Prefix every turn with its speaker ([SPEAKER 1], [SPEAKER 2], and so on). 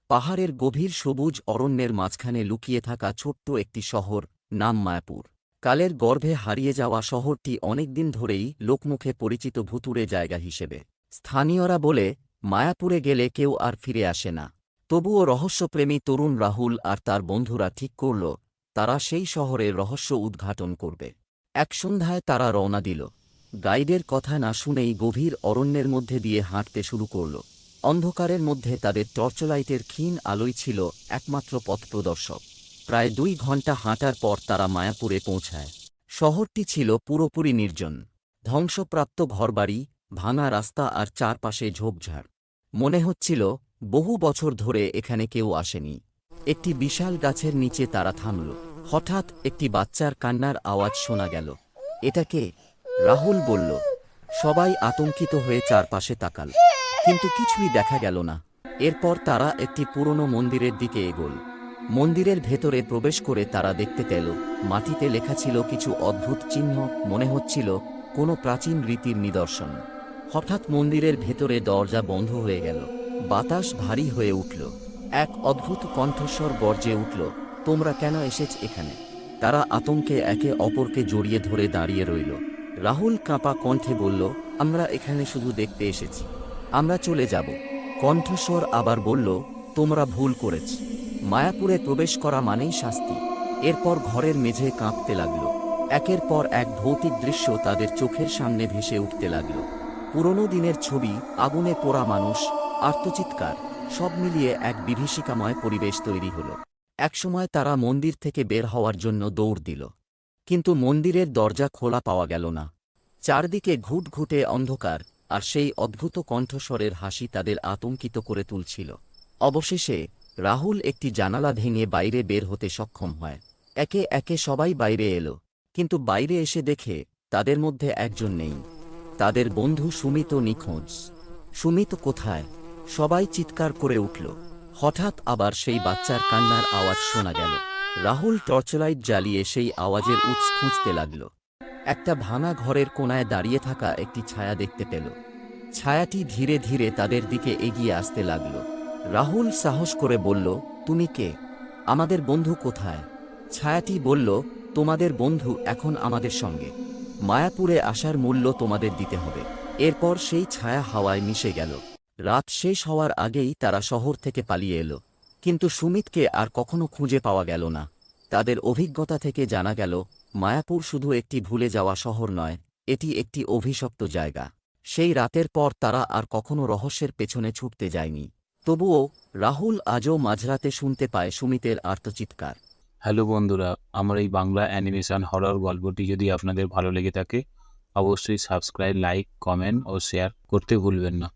[SPEAKER 1] পাহাড়ের গভীর সবুজ অরণ্যের মাঝখানে লুকিয়ে থাকা ছোট্ট একটি শহর, নাম মায়াপুর। কালের গর্ভে হারিয়ে যাওয়া শহরটি অনেকদিন ধরেই লোকমুখে পরিচিত ভুতুড়ে জায়গা হিসেবে। স্থানীয়রা বলে, মায়াপুরে গেলে কেউ আর ফিরে আসে না। তবুও রহস্যপ্রেমী তরুণ রাহুল আর তার বন্ধুরা ঠিক করল, তারা সেই শহরের রহস্য উদ্ঘাটন করবে। এক সন্ধ্যায় তারা রওনা দিল। গাইডের কথা না শুনেই গভীর অরণ্যের মধ্যে দিয়ে হাঁটতে শুরু করল। অন্ধকারের মধ্যে তাদের টর্চলাইটের ক্ষীণ আলোই ছিল একমাত্র পথপ্রদর্শক। প্রায় 2 ঘণ্টা হাঁটার পর তারা মায়াপুরে পৌঁছায়। শহরটি ছিল পুরোপুরি নির্জন। ধ্বংসপ্রাপ্ত ঘরবাড়ি, ভাঙা রাস্তা আর চারপাশে ঝোপঝাড়। মনে হচ্ছিল বহু বছর ধরে এখানে কেউ আসেনি। একটি বিশাল গাছের নিচে তারা থামল। হঠাৎ একটি বাচ্চার কান্নার আওয়াজ শোনা গেল। এটা কে? রাহুল বলল। সবাই আতঙ্কিত হয়ে চারপাশে তাকাল, কিন্তু কিছুই দেখা গেল না। এরপর তারা একটি পুরনো মন্দিরের দিকে এগোল। মন্দিরের ভেতরে প্রবেশ করে তারা দেখতে পেল, মাটিতে লেখা ছিল কিছু অদ্ভুত চিহ্ন, মনে হচ্ছিল কোনো প্রাচীন রীতির নিদর্শন। হঠাৎ মন্দিরের ভেতরে দরজা বন্ধ হয়ে গেল। বাতাস ভারী হয়ে উঠল। এক অদ্ভুত কণ্ঠস্বর গর্জে উঠল, তোমরা কেন এসেছ এখানে? তারা আতঙ্কে একে অপরকে জড়িয়ে ধরে দাঁড়িয়ে রইল। রাহুল কাঁপা কণ্ঠে বলল, আমরা এখানে শুধু দেখতে এসেছি, আমরা চলে যাব। কণ্ঠস্বর আবার বলল, তোমরা ভুল করেছ, মায়াপুরে প্রবেশ করা মানেই শাস্তি। এরপর ঘরের মেঝে কাঁপতে লাগল। একের পর এক ভৌতিক দৃশ্য তাদের চোখের সামনে ভেসে উঠতে লাগল। পুরনো দিনের ছবি, আগুনে পোড়া মানুষ, আর্তচিৎকার, সব মিলিয়ে এক বিভীষিকাময় পরিবেশ তৈরি হল। একসময় তারা মন্দির থেকে বের হওয়ার জন্য দৌড় দিল, কিন্তু মন্দিরের দরজা খোলা পাওয়া গেল না। চারদিকে ঘুটঘুটে অন্ধকার, আর সেই অদ্ভুত কণ্ঠস্বরের হাসি তাদের আতঙ্কিত করে তুলছিল। অবশেষে রাহুল একটি জানালা ভেঙে বাইরে বের হতে সক্ষম হয়। একে একে সবাই বাইরে এলো, কিন্তু বাইরে এসে দেখে তাদের মধ্যে একজন নেই। তাদের বন্ধু সুমিতও নিখোঁজ। সুমিত কোথায়? সবাই চিৎকার করে উঠল। হঠাৎ আবার সেই বাচ্চার কান্নার আওয়াজ শোনা গেল। রাহুল টর্চলাইট জ্বালিয়ে সেই আওয়াজের উৎস খুঁজতে লাগল। একটা ভাঙা ঘরের কোণায় দাঁড়িয়ে থাকা একটি ছায়া দেখতে পেল। ছায়াটি ধীরে ধীরে তাদের দিকে এগিয়ে আসতে লাগল। রাহুল সাহস করে বলল, তুমি কে? আমাদের বন্ধু কোথায়? ছায়াটি বলল, তোমাদের বন্ধু এখন আমাদের সঙ্গে। মায়াপুরে আসার মূল্য তোমাদের দিতে হবে। এরপর সেই ছায়া হাওয়ায় মিশে গেল। রাত শেষ হওয়ার আগেই তারা শহর থেকে পালিয়ে এলো, কিন্তু সুমিতকে আর কখনো খুঁজে পাওয়া গেল না। তাদের অভিজ্ঞতা থেকে জানা গেল, মায়াপুর শুধু একটি ভুলে যাওয়া শহর নয়, এটি একটি অভিশপ্ত জায়গা। সেই রাতের পর তারা আর কখনো রহস্যের পেছনে ছুটতে যায়নি। তবুও রাহুল আজও মাঝরাতে শুনতে পায় সুমিতের আর্তচিৎকার।
[SPEAKER 2] হ্যালো বন্ধুরা, আমার এই বাংলা অ্যানিমেশন হরর গল্পটি যদি আপনাদের ভালো লেগে থাকে, অবশ্যই সাবস্ক্রাইব, লাইক, কমেন্ট ও শেয়ার করতে ভুলবেন না।